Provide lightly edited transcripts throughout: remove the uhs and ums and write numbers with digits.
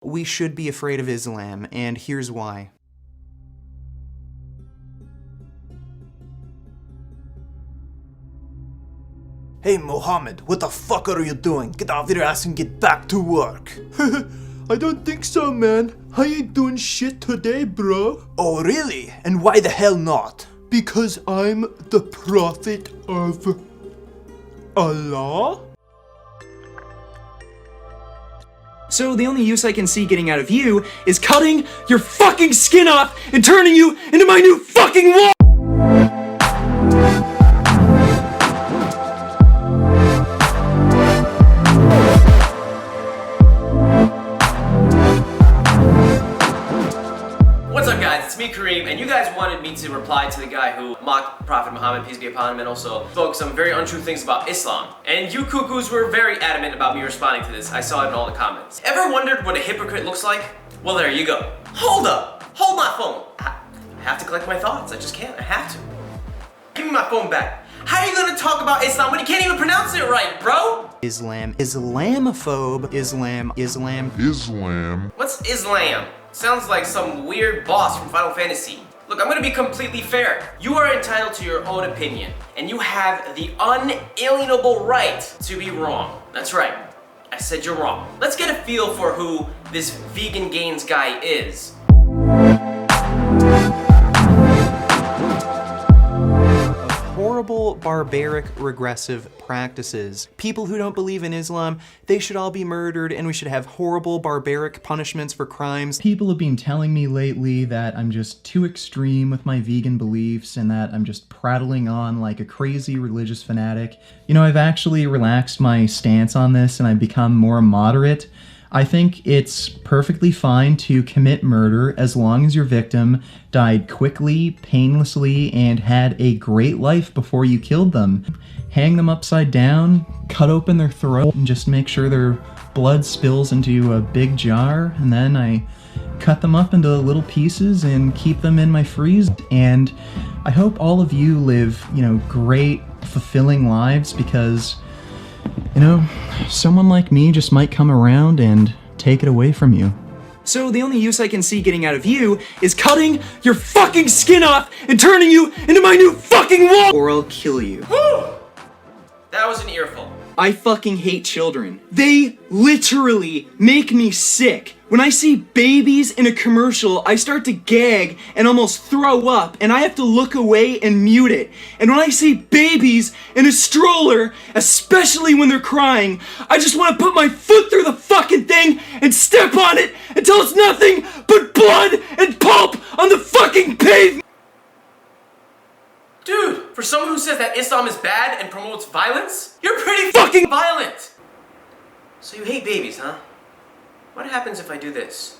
We should be afraid of Islam, and here's why. Hey Mohammed, what the fuck are you doing? Get off your ass and get back to work. I don't think so, man. I ain't doing shit today, bro. Oh, really? And why the hell not? Because I'm the prophet of Allah? So the only use I can see getting out of you is cutting your fucking skin off and turning you into my new fucking wall! What's up guys, it's me Karim, and you guys wanted me to reply to the guy who mocked Prophet Muhammad, peace be upon him, and also spoke some very untrue things about Islam. And you cuckoos were very adamant about me responding to this. I saw it in all the comments. Ever wondered what a hypocrite looks like? Well, there you go. Hold up! Hold my phone! I have to collect my thoughts, I just can't, I have to. Give me my phone back. How are you gonna talk about Islam when you can't even pronounce it right, bro? Islam. Islamophobe. Islam. What's Islam? Sounds like some weird boss from Final Fantasy. Look, I'm gonna be completely fair. You are entitled to your own opinion, and you have the unalienable right to be wrong. That's right, I said you're wrong. Let's get a feel for who this vegan gains guy is. Horrible, barbaric, regressive practices. People who don't believe in Islam, they should all be murdered, and we should have horrible, barbaric punishments for crimes. People have been telling me lately that I'm just too extreme with my vegan beliefs and that I'm just prattling on like a crazy religious fanatic. You know, I've actually relaxed my stance on this and I've become more moderate. I think it's perfectly fine to commit murder as long as your victim died quickly, painlessly, and had a great life before you killed them. Hang them upside down, cut open their throat, and just make sure their blood spills into a big jar, and then I cut them up into little pieces and keep them in my freeze. And I hope all of you live, great, fulfilling lives, because someone like me just might come around and take it away from you. So the only use I can see getting out of you is cutting your fucking skin off and turning you into my new fucking wall! Or I'll kill you. That was an earful. I fucking hate children. They literally make me sick. When I see babies in a commercial, I start to gag and almost throw up, and I have to look away and mute it. And when I see babies in a stroller, especially when they're crying, I just want to put my foot through the fucking thing and step on it until it's nothing but blood and pulp on the fucking pavement. Dude, for someone who says that Islam is bad and promotes violence, you're pretty fucking violent! So you hate babies, huh? What happens if I do this?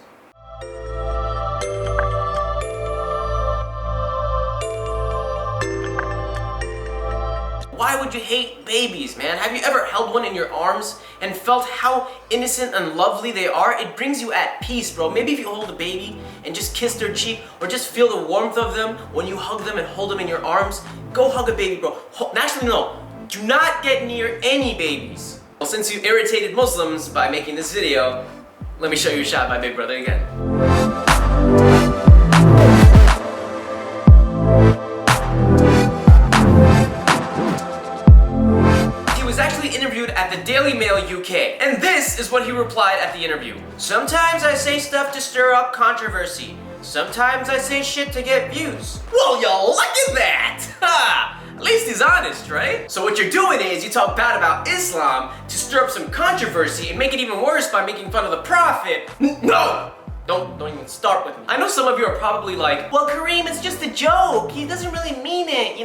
Why would you hate babies, man? Have you ever held one in your arms and felt how innocent and lovely they are? It brings you at peace, bro. Maybe if you hold a baby and just kiss their cheek or just feel the warmth of them when you hug them and hold them in your arms, go hug a baby, bro. Actually, no. Do not get near any babies. Well, since you irritated Muslims by making this video, let me show you a shot of my big brother again. He was actually interviewed at the Daily Mail UK, and this is what he replied at the interview. Sometimes I say stuff to stir up controversy. Sometimes I say shit to get views. Well, yo, look at that! Ha! At least he's honest, right? So what you're doing is you talk bad about Islam to stir up some controversy and make it even worse by making fun of the Prophet. No! Don't even start with me. I know some of you are probably like, well, Karim, it's just a joke. He doesn't really mean it,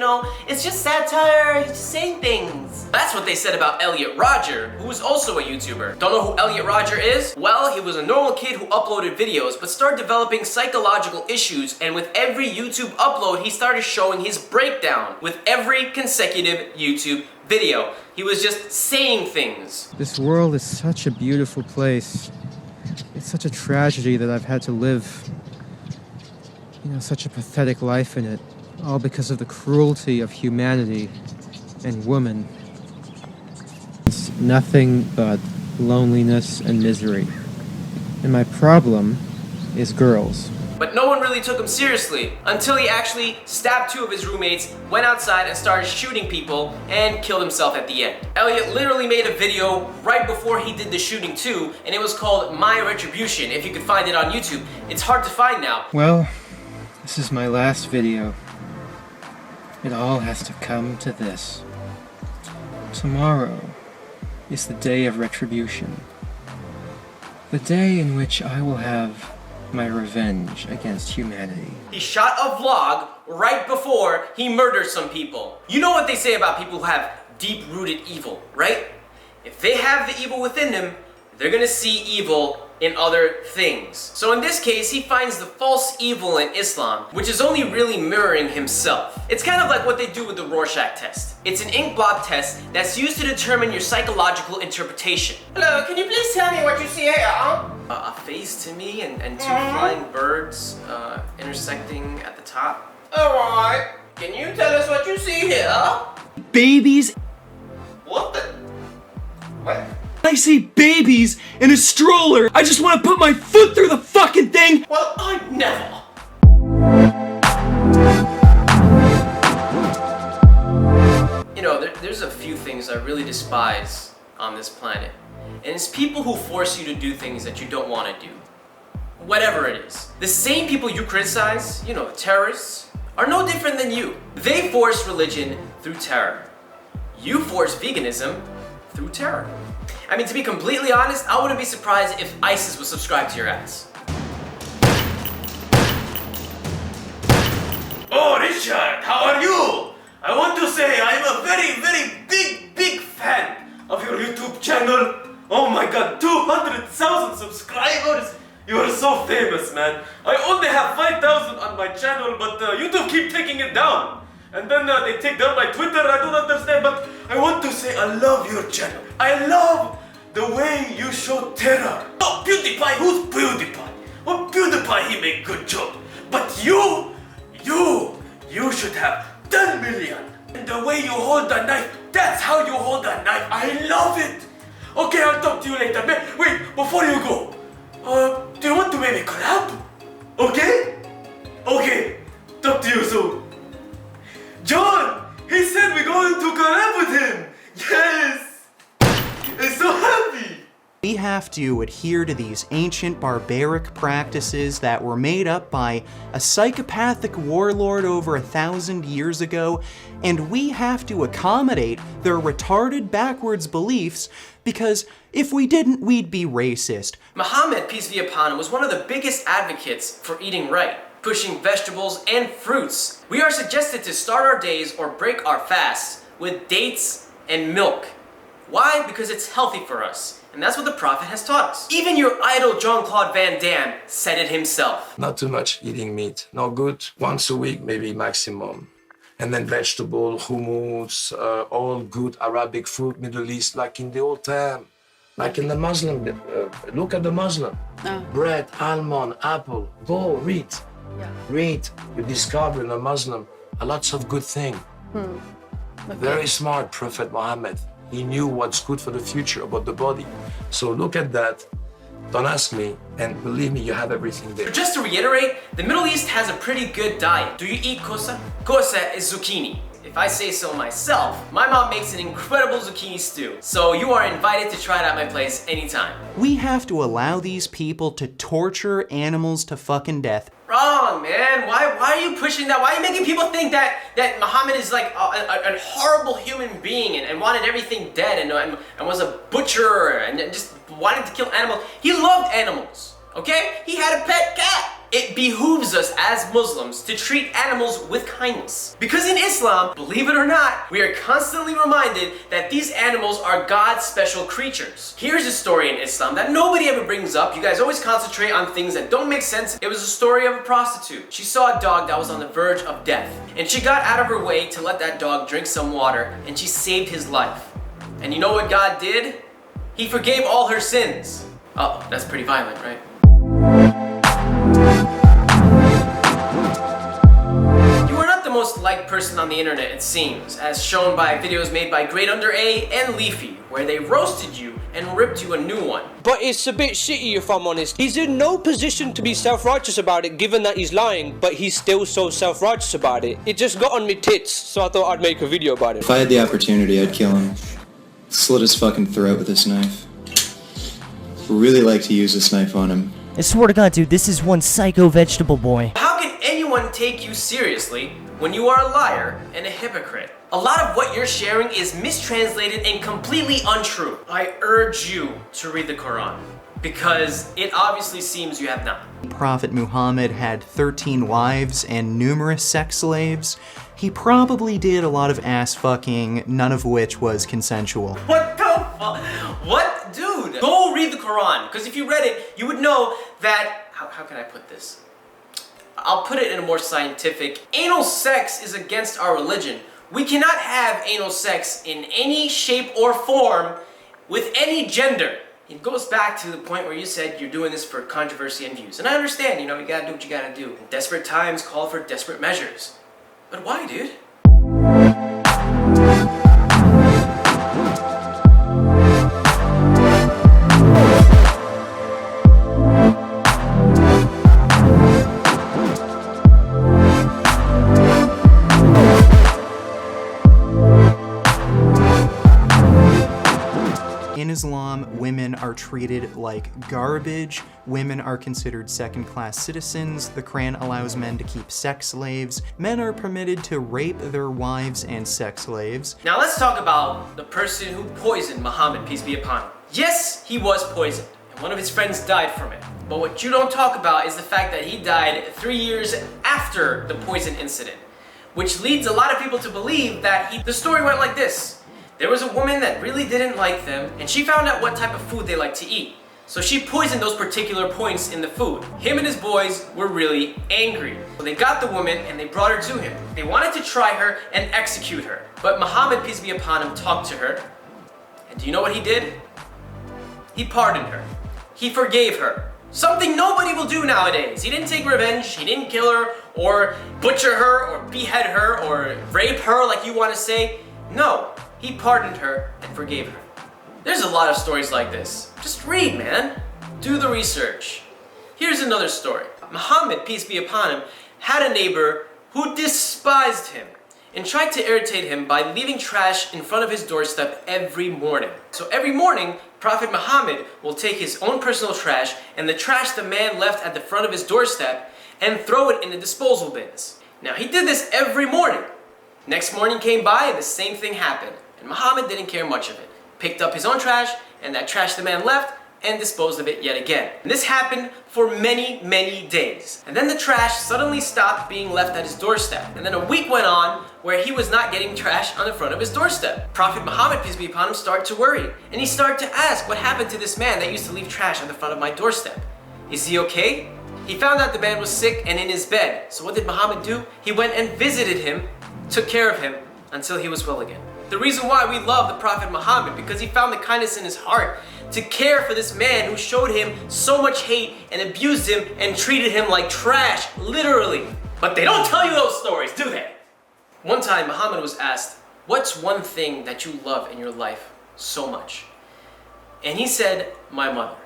It's just satire, he's just saying things. That's what they said about Elliot Rodger, who is also a YouTuber. Don't know who Elliot Rodger is? Well, he was a normal kid who uploaded videos, but started developing psychological issues, and with every YouTube upload, he started showing his breakdown with every consecutive YouTube video. He was just saying things. This world is such a beautiful place. It's such a tragedy that I've had to live, such a pathetic life in it, all because of the cruelty of humanity and woman. It's nothing but loneliness and misery. And my problem is girls. But no one really took him seriously until he actually stabbed 2 of his roommates, went outside and started shooting people, and killed himself at the end. Elliot literally made a video right before he did the shooting too, and it was called My Retribution, if you could find it on YouTube. It's hard to find now. Well, this is my last video. It all has to come to this. Tomorrow is the day of retribution. The day in which I will have my revenge against humanity. He shot a vlog right before he murdered some people. You know what they say about people who have deep-rooted evil, right? If they have the evil within them, they're gonna see evil in other things. So in this case, he finds the false evil in Islam, which is only really mirroring himself. It's kind of like what they do with the Rorschach test. It's an ink blot test that's used to determine your psychological interpretation. Hello, can you please tell me what you see here? A face to me and 2 flying birds intersecting at the top. Alright, can you tell us what you see here? Babies. What the? What? I see babies in a stroller. I just want to put my foot through the fucking thing. Well, I never. You know, there's a few things I really despise on this planet. And it's people who force you to do things that you don't want to do. Whatever it is. The same people you criticize, you know, terrorists, are no different than you. They force religion through terror. You force veganism through terror. I mean, to be completely honest, I wouldn't be surprised if ISIS was subscribed to your ass. Oh, Richard, how are you? I want to say I'm a very, very big fan of your YouTube channel. Oh my god, 200,000 subscribers! You are so famous, man. I only have 5,000 on my channel, but YouTube keep taking it down. And then they take down my Twitter, I don't understand, but I want to say I love your channel. I love the way you show terror. Oh, PewDiePie, who's PewDiePie? Well, PewDiePie, he make good job. But you should have 10 million. And the way you hold the knife, that's how you hold a knife. I love it. Okay, I'll talk to you later. Wait, before you go, do you want to maybe collab? Okay? Okay, talk to you soon. John, he said we're going to collab with him. Yes, I'm so happy. We have to adhere to these ancient barbaric practices that were made up by a psychopathic warlord over 1,000 years ago, and we have to accommodate their retarded backwards beliefs, because if we didn't, we'd be racist. Mohammed, peace be upon him, was one of the biggest advocates for eating right, pushing vegetables and fruits. We are suggested to start our days or break our fasts with dates and milk. Why? Because it's healthy for us. And that's what the Prophet has taught us. Even your idol Jean-Claude Van Damme said it himself. Not too much eating meat. No good. Once a week, maybe maximum. And then vegetable, hummus, all good Arabic food, Middle East, like in the old time. Like in the Muslim, look at the Muslim. Bread, almond, apple. Go, read. Yeah. Read. You discover in a Muslim a lots of good thing. Okay. Very smart Prophet Mohammed. He knew what's good for the future about the body. So look at that. Don't ask me, and believe me, you have everything there. Just to reiterate, the Middle East has a pretty good diet. Do you eat kosa? Kosa is zucchini. If I say so myself, my mom makes an incredible zucchini stew. So you are invited to try it at my place anytime. We have to allow these people to torture animals to fucking death. Wrong, man. Why are you pushing that? Why are you making people think that Muhammad is like a horrible human being and wanted everything dead and was a butcher and just wanted to kill animals? He loved animals, okay? He had a pet cat. It behooves us as Muslims to treat animals with kindness. Because in Islam, believe it or not, we are constantly reminded that these animals are God's special creatures. Here's a story in Islam that nobody ever brings up. You guys always concentrate on things that don't make sense. It was a story of a prostitute. She saw a dog that was on the verge of death, and she got out of her way to let that dog drink some water, and she saved his life. And you know what God did? He forgave all her sins. Oh, that's pretty violent, right? Most liked person on on the internet, it seems, as shown by videos made by Great Under A and Leafy, where they roasted you and ripped you a new one. But it's a bit shitty if I'm honest. He's in no position to be self-righteous about it given that he's lying, but he's still so self-righteous about it. It just got on me tits, so I thought I'd make a video about it. If I had the opportunity, I'd kill him. Slit his fucking throat with this knife. Really like to use this knife on him. I swear to God, dude, this is one psycho vegetable boy. How can anyone take you seriously when you are a liar and a hypocrite? A lot of what you're sharing is mistranslated and completely untrue. I urge you to read the Quran, because it obviously seems you have not. Prophet Muhammad had 13 wives and numerous sex slaves. He probably did a lot of ass fucking, none of which was consensual. What the fuck? What? Dude, go read the Quran, because if you read it, you would know that, how can I put this? I'll put it in a more scientific. Anal sex is against our religion. We cannot have anal sex in any shape or form with any gender. It goes back to the point where you said you're doing this for controversy and views. And I understand, you know, you gotta do what you gotta do. Desperate times call for desperate measures. But why, dude? In Islam, women are treated like garbage. Women are considered second-class citizens. The Quran allows men to keep sex slaves. Men are permitted to rape their wives and sex slaves. Now let's talk about the person who poisoned Muhammad, peace be upon him. Yes, he was poisoned, and one of his friends died from it. But what you don't talk about is the fact that he died 3 years after the poison incident, which leads a lot of people to believe that the story went like this. There was a woman that really didn't like them, and she found out what type of food they like to eat. So she poisoned those particular points in the food. Him and his boys were really angry. So they got the woman and they brought her to him. They wanted to try her and execute her. But Muhammad, peace be upon him, talked to her. And do you know what he did? He pardoned her. He forgave her. Something nobody will do nowadays. He didn't take revenge, he didn't kill her, or butcher her, or behead her, or rape her like you want to say. No. He pardoned her and forgave her. There's a lot of stories like this. Just read, man. Do the research. Here's another story. Muhammad, peace be upon him, had a neighbor who despised him and tried to irritate him by leaving trash in front of his doorstep every morning. So every morning, Prophet Muhammad will take his own personal trash and the trash the man left at the front of his doorstep and throw it in the disposal bins. Now he did this every morning. Next morning came by and the same thing happened. And Muhammad didn't care much of it. Picked up his own trash and that trash the man left and disposed of it yet again. And this happened for many, many days. And then the trash suddenly stopped being left at his doorstep. And then a week went on where he was not getting trash on the front of his doorstep. Prophet Muhammad, peace be upon him, started to worry. And he started to ask, what happened to this man that used to leave trash on the front of my doorstep? Is he okay? He found out the man was sick and in his bed. So what did Muhammad do? He went and visited him, took care of him until he was well again. The reason why we love the Prophet Muhammad, because he found the kindness in his heart to care for this man who showed him so much hate and abused him and treated him like trash, literally. But they don't tell you those stories, do they? One time Muhammad was asked, what's one thing that you love in your life so much? And he said, my mother.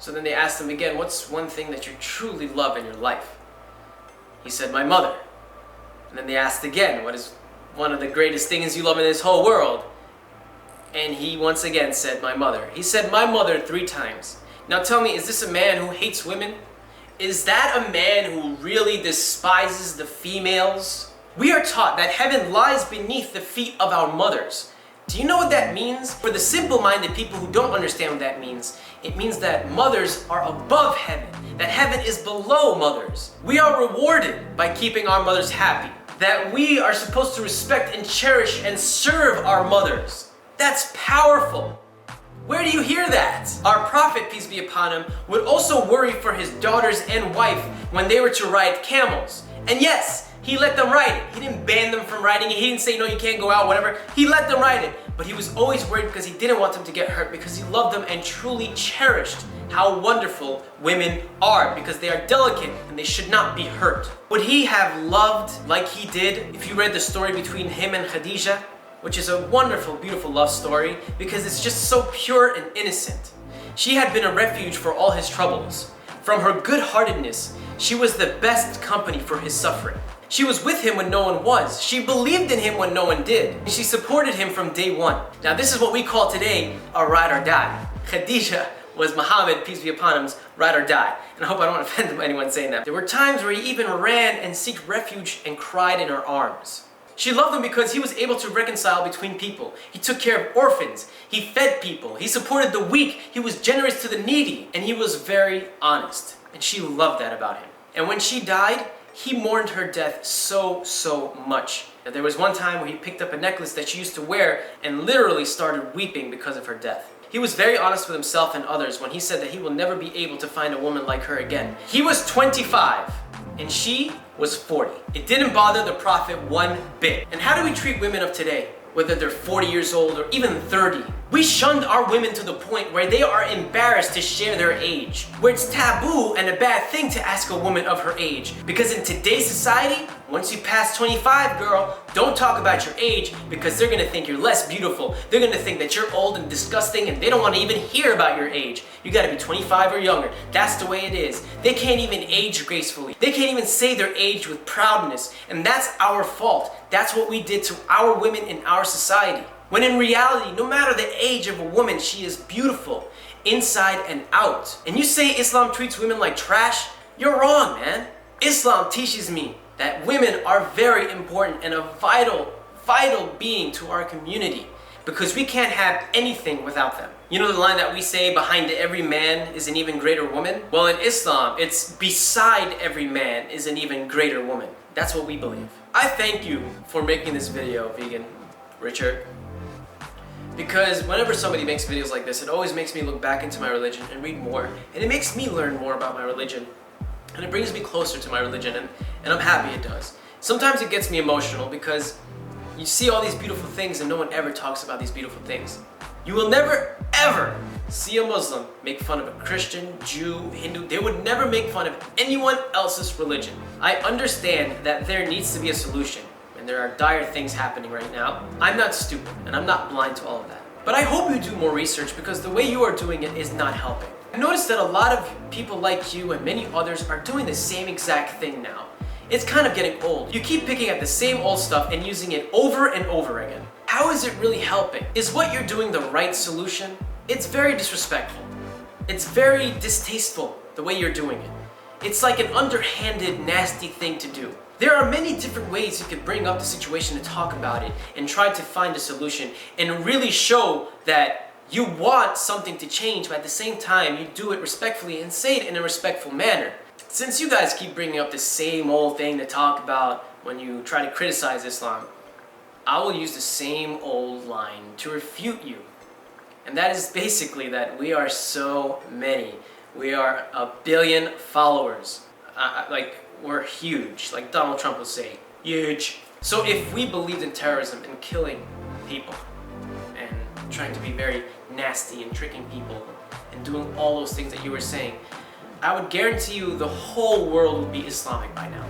So then they asked him again, what's one thing that you truly love in your life? He said, my mother. And then they asked again, what is one of the greatest things you love in this whole world? And he once again said, my mother. He said, my mother 3 times. Now tell me, is this a man who hates women? Is that a man who really despises the females? We are taught that heaven lies beneath the feet of our mothers. Do you know what that means? For the simple-minded people who don't understand what that means, it means that mothers are above heaven, that heaven is below mothers. We are rewarded by keeping our mothers happy, that we are supposed to respect and cherish and serve our mothers. That's powerful. Where do you hear that? Our Prophet, peace be upon him, would also worry for his daughters and wife when they were to ride camels. And yes, he let them ride it. He didn't ban them from riding it. He didn't say, no, you can't go out, whatever. He let them ride it. But he was always worried because he didn't want them to get hurt, because he loved them and truly cherished how wonderful women are because they are delicate and they should not be hurt. Would he have loved like he did if you read the story between him and Khadija? Which is a wonderful, beautiful love story because it's just so pure and innocent. She had been a refuge for all his troubles. From her good-heartedness, she was the best company for his suffering. She was with him when no one was. She believed in him when no one did. And she supported him from day one. Now this is what we call today a ride or die. Khadija was Mohammed, peace be upon him's ride or die. And I hope I don't offend anyone saying that. There were times where he even ran and sought refuge and cried in her arms. She loved him because he was able to reconcile between people. He took care of orphans. He fed people. He supported the weak. He was generous to the needy. And he was very honest. And she loved that about him. And when she died, he mourned her death so much. Now, there was one time where he picked up a necklace that she used to wear and literally started weeping because of her death. He was very honest with himself and others when he said that he will never be able to find a woman like her again. He was 25 and she was 40. It didn't bother the Prophet one bit. And how do we treat women of today? Whether they're 40 years old or even 30. We shunned our women to the point where they are embarrassed to share their age. Where it's taboo and a bad thing to ask a woman of her age. Because in today's society, once you pass 25, girl, don't talk about your age because they're gonna think you're less beautiful. They're gonna think that you're old and disgusting and they don't wanna even hear about your age. You gotta be 25 or younger. That's the way it is. They can't even age gracefully. They can't even say their age with proudness. And that's our fault. That's what we did to our women in our society. When in reality, no matter the age of a woman, she is beautiful, inside and out. And you say Islam treats women like trash? You're wrong, man. Islam teaches me that women are very important and a vital being to our community because we can't have anything without them. You know the line that we say, behind every man is an even greater woman? Well, in Islam, it's beside every man is an even greater woman. That's what we believe. I thank you for making this video, Vegan Richard. Because whenever somebody makes videos like this, it always makes me look back into my religion and read more. And it makes me learn more about my religion. And it brings me closer to my religion, and I'm happy it does. Sometimes it gets me emotional because you see all these beautiful things and no one ever talks about these beautiful things. You will never, ever see a Muslim make fun of a Christian, Jew, Hindu. They would never make fun of anyone else's religion. I understand that there needs to be a solution. And there are dire things happening right now. I'm not stupid, and I'm not blind to all of that. But I hope you do more research because the way you are doing it is not helping. I've noticed that a lot of people like you and many others are doing the same exact thing now. It's kind of getting old. You keep picking up the same old stuff and using it over and over again. How is it really helping? Is what you're doing the right solution? It's very disrespectful. It's very distasteful the way you're doing it. It's like an underhanded, nasty thing to do. There are many different ways you could bring up the situation to talk about it and try to find a solution and really show that you want something to change, but at the same time you do it respectfully and say it in a respectful manner. Since you guys keep bringing up the same old thing to talk about when you try to criticize Islam, I will use the same old line to refute you. And that is basically that we are so many. We are 1 billion followers. We're huge, like Donald Trump will say, huge. So if we believed in terrorism and killing people and trying to be very nasty and tricking people and doing all those things that you were saying, I would guarantee you the whole world would be Islamic by now.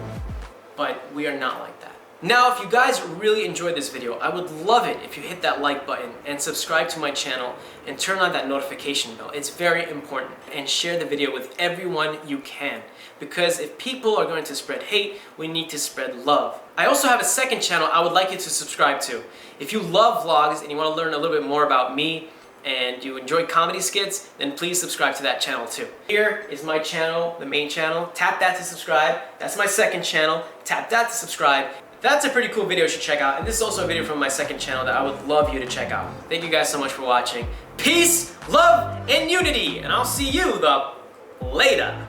But we are not like that. Now, if you guys really enjoyed this video, I would love it if you hit that like button and subscribe to my channel and turn on that notification bell. It's very important. And share the video with everyone you can. Because if people are going to spread hate, we need to spread love. I also have a second channel I would like you to subscribe to. If you love vlogs and you want to learn a little bit more about me and you enjoy comedy skits, then please subscribe to that channel too. Here is my channel, the main channel. Tap that to subscribe. That's my second channel. Tap that to subscribe. That's a pretty cool video you should check out. And this is also a video from my second channel that I would love you to check out. Thank you guys so much for watching. Peace, love, and unity. And I'll see you later.